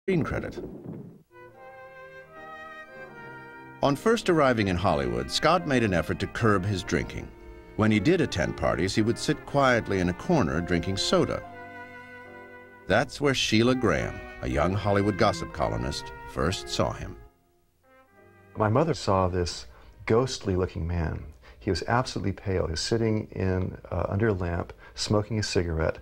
screen credit. On first arriving in Hollywood, Scott made an effort to curb his drinking. When he did attend parties, he would sit quietly in a corner drinking soda. That's where Sheila Graham, a young Hollywood gossip columnist, first saw him. My mother saw this ghostly-looking man. He was absolutely pale. He was sitting under a lamp, smoking a cigarette,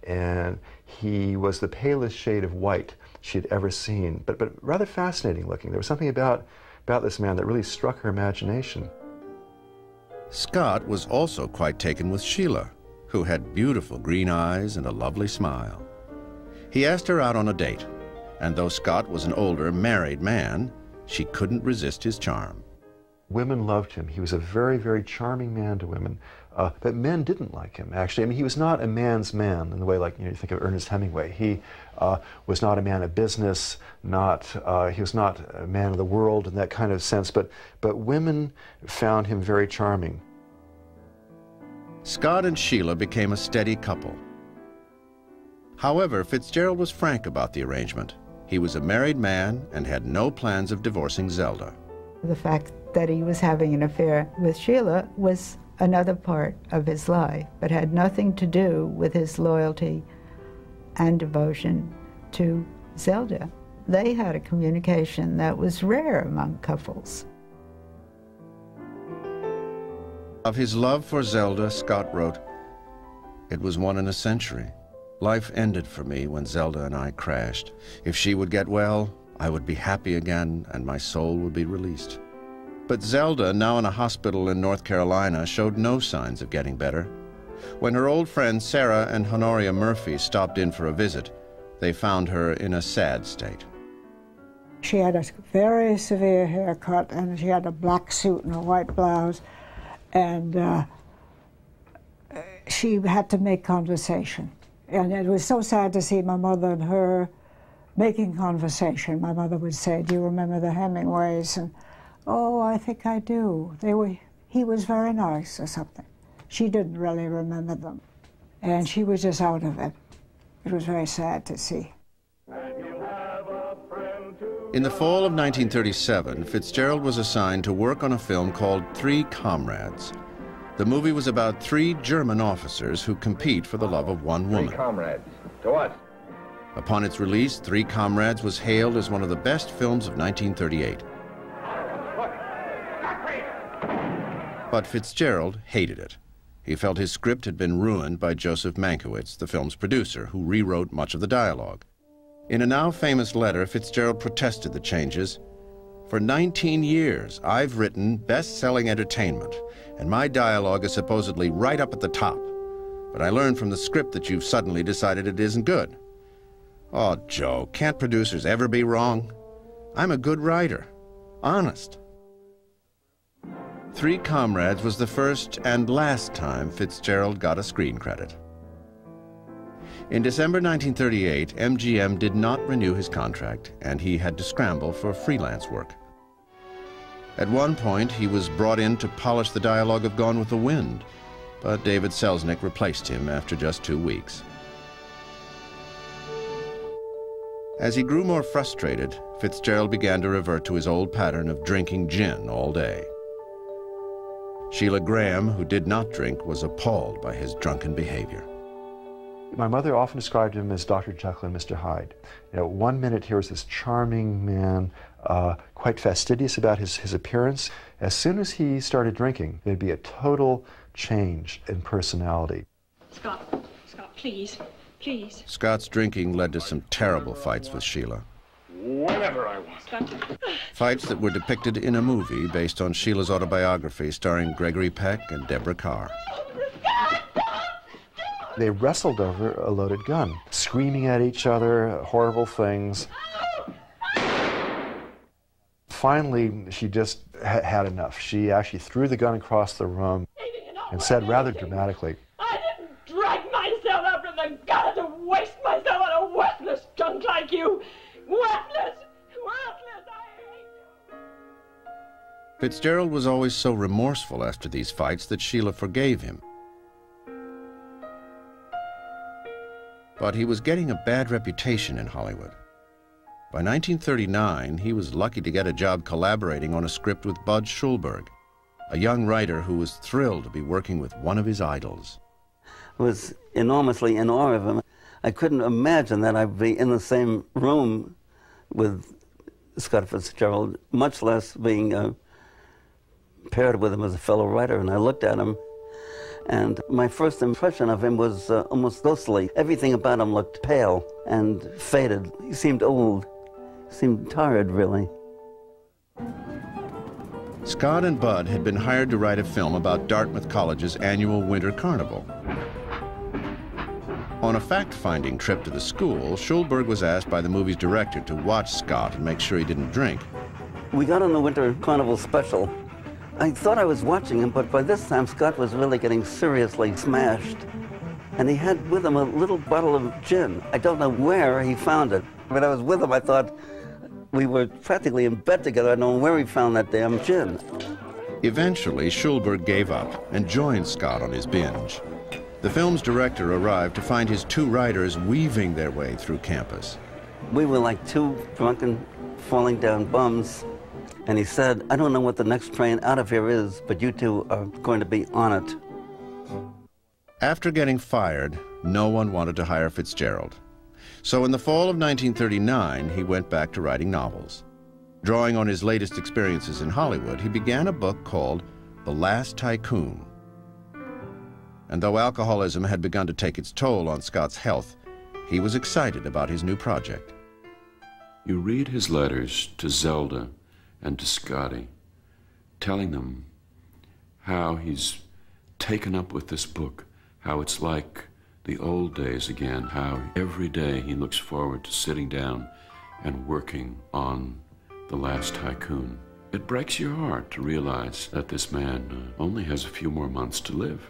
and he was the palest shade of white she had ever seen, but rather fascinating looking. There was something about this man that really struck her imagination. Scott was also quite taken with Sheila, who had beautiful green eyes and a lovely smile. He asked her out on a date, and though Scott was an older, married man, she couldn't resist his charm. Women loved him. He was a very, very charming man to women, but men didn't like him, actually. I mean, he was not a man's man in the way, like, you think of Ernest Hemingway. He was not a man of business, he was not a man of the world in that kind of sense, but women found him very charming. Scott and Sheila became a steady couple. However, Fitzgerald was frank about the arrangement. He was a married man and had no plans of divorcing Zelda. The fact that he was having an affair with Sheila was another part of his life, but had nothing to do with his loyalty and devotion to Zelda. They had a communication that was rare among couples. Of his love for Zelda, Scott wrote, "It was one in a century. Life ended for me when Zelda and I crashed. If she would get well, I would be happy again and my soul would be released." But Zelda, now in a hospital in North Carolina, showed no signs of getting better. When her old friends Sarah and Honoria Murphy stopped in for a visit, they found her in a sad state. She had a very severe haircut, and she had a black suit and a white blouse, and she had to make conversation. And it was so sad to see my mother and her making conversation. My mother would say, "Do you remember the Hemingways?" And, "Oh, I think I do. He was very nice," or something. She didn't really remember them. And she was just out of it. It was very sad to see. In the fall of 1937, Fitzgerald was assigned to work on a film called Three Comrades. The movie was about three German officers who compete for the love of one woman. Three comrades. To what? Upon its release, Three Comrades was hailed as one of the best films of 1938. But Fitzgerald hated it. He felt his script had been ruined by Joseph Mankiewicz, the film's producer, who rewrote much of the dialogue. In a now famous letter, Fitzgerald protested the changes. "For 19 years, I've written best-selling entertainment, and my dialogue is supposedly right up at the top. But I learned from the script that you've suddenly decided it isn't good." "Oh, Joe, can't producers ever be wrong? I'm a good writer. Honest." Three Comrades was the first and last time Fitzgerald got a screen credit. In December 1938, MGM did not renew his contract, and he had to scramble for freelance work. At one point, he was brought in to polish the dialogue of Gone with the Wind, but David Selznick replaced him after just 2 weeks. As he grew more frustrated, Fitzgerald began to revert to his old pattern of drinking gin all day. Sheila Graham, who did not drink, was appalled by his drunken behavior. My mother often described him as Dr. Jekyll and Mr. Hyde. You know, one minute here was this charming man, quite fastidious about his appearance. As soon as he started drinking, there'd be a total change in personality. Scott, please, please. Scott's drinking led to some terrible fights with Sheila. Whenever I want. Scott. Fights that were depicted in a movie based on Sheila's autobiography starring Gregory Peck and Deborah Carr. They wrestled over a loaded gun, screaming at each other, horrible things. Finally, she just had enough. She actually threw the gun across the room and said rather dramatically, "I didn't drag myself after the gun to waste myself on a worthless junk like you. Worthless! Worthless! I hate you!" Fitzgerald was always so remorseful after these fights that Sheila forgave him. But he was getting a bad reputation in Hollywood. By 1939, he was lucky to get a job collaborating on a script with Bud Schulberg, a young writer who was thrilled to be working with one of his idols. I was enormously in awe of him. I couldn't imagine that I'd be in the same room with Scott Fitzgerald, much less being paired with him as a fellow writer. And I looked at him, and my first impression of him was almost ghostly. Everything about him looked pale and faded. He seemed old, seemed tired, really. Scott and Bud had been hired to write a film about Dartmouth College's annual winter carnival. On a fact-finding trip to the school, Schulberg was asked by the movie's director to watch Scott and make sure he didn't drink. We got on the winter carnival special. I thought I was watching him, but by this time Scott was really getting seriously smashed. And he had with him a little bottle of gin. I don't know where he found it. When I was with him, I thought we were practically in bed together. I don't know where he found that damn gin. Eventually, Schulberg gave up and joined Scott on his binge. The film's director arrived to find his two writers weaving their way through campus. We were like two drunken, falling down bums. And he said, I don't know what the next train out of here is, but you two are going to be on it. After getting fired, no one wanted to hire Fitzgerald. So in the fall of 1939, he went back to writing novels. Drawing on his latest experiences in Hollywood, he began a book called The Last Tycoon. And though alcoholism had begun to take its toll on Scott's health, he was excited about his new project. You read his letters to Zelda and to Scotty, telling them how he's taken up with this book, how it's like the old days again, how every day he looks forward to sitting down and working on The Last Tycoon. It breaks your heart to realize that this man only has a few more months to live.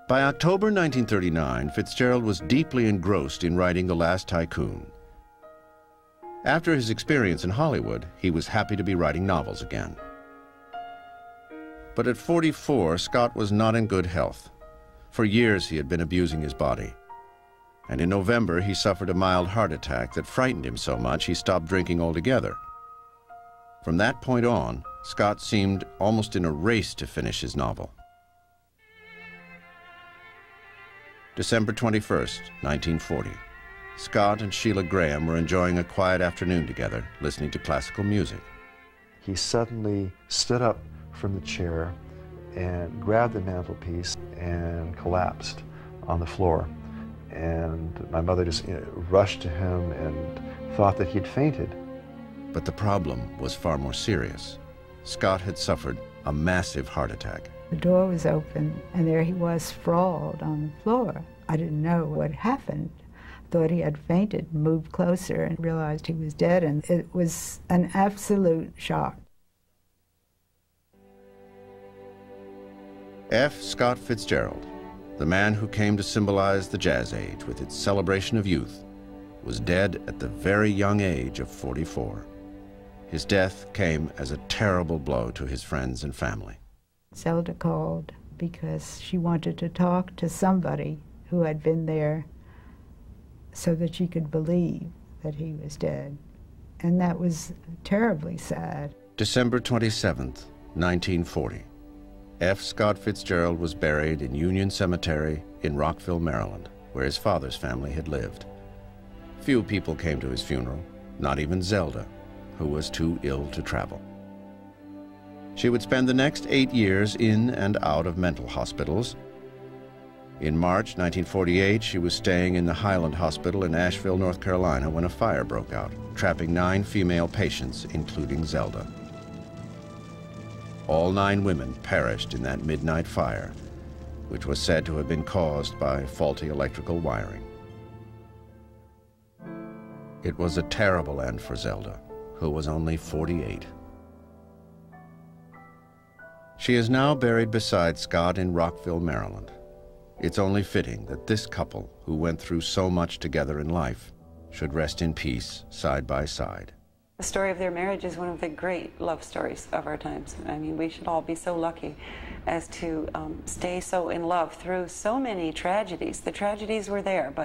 By October 1939, Fitzgerald was deeply engrossed in writing The Last Tycoon. After his experience in Hollywood, he was happy to be writing novels again. But at 44, Scott was not in good health. For years, he had been abusing his body. And in November, he suffered a mild heart attack that frightened him so much he stopped drinking altogether. From that point on, Scott seemed almost in a race to finish his novel. December 21st, 1940. Scott and Sheila Graham were enjoying a quiet afternoon together, listening to classical music. He suddenly stood up from the chair and grabbed the mantelpiece and collapsed on the floor. And my mother just rushed to him and thought that he'd fainted. But the problem was far more serious. Scott had suffered a massive heart attack. The door was open, and there he was sprawled on the floor. I didn't know what happened. Thought he had fainted, moved closer, and realized he was dead, and it was an absolute shock. F. Scott Fitzgerald, the man who came to symbolize the Jazz Age with its celebration of youth, was dead at the very young age of 44. His death came as a terrible blow to his friends and family. Zelda called because she wanted to talk to somebody who had been there so that she could believe that he was dead. And that was terribly sad. December 27th, 1940. F. Scott Fitzgerald was buried in Union Cemetery in Rockville, Maryland, where his father's family had lived. Few people came to his funeral, not even Zelda, who was too ill to travel. She would spend the next 8 years in and out of mental hospitals. In March 1948, she was staying in the Highland Hospital in Asheville, North Carolina, when a fire broke out, trapping 9 female patients, including Zelda. All 9 women perished in that midnight fire, which was said to have been caused by faulty electrical wiring. It was a terrible end for Zelda, who was only 48. She is now buried beside Scott in Rockville, Maryland. It's only fitting that this couple, who went through so much together in life, should rest in peace side by side. The story of their marriage is one of the great love stories of our times. I mean, we should all be so lucky as to stay so in love through so many tragedies. The tragedies were there, but